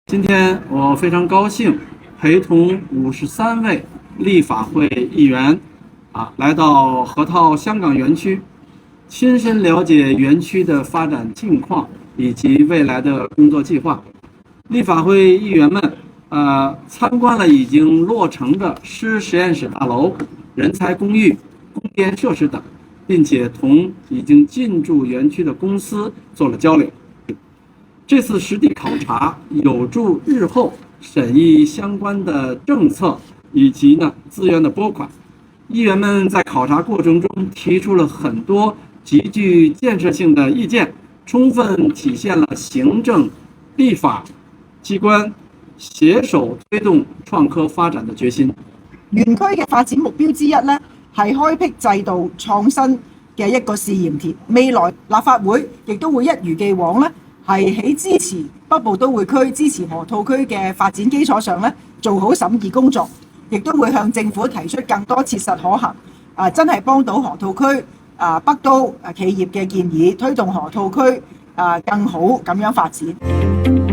今天我非常高兴，陪同53位立法会议员来到河套香港园区，亲身了解园区的发展近况以及未来的工作计划。立法会议员们参观了已经落成的师实验室大楼、人才公寓、供电设施等，并且同已经进驻园区的公司做了交流。这次实地考察有助日后审议相关的政策以及资源的拨款。议员们在考察过程中提出了很多极具建设性的意见，充分体现了行政、立法機關攜手推動創科發展的決心。園區嘅發展目標之一呢，係開闢制度創新嘅一個試驗田。未來立法會亦都會一如既往呢，係喺支持北部都會區、支持河套區嘅發展基礎上呢，做好審議工作，亦都會向政府提出更多切實可行真係幫到河套區北都企業嘅建議，推動河套區更好咁樣發展。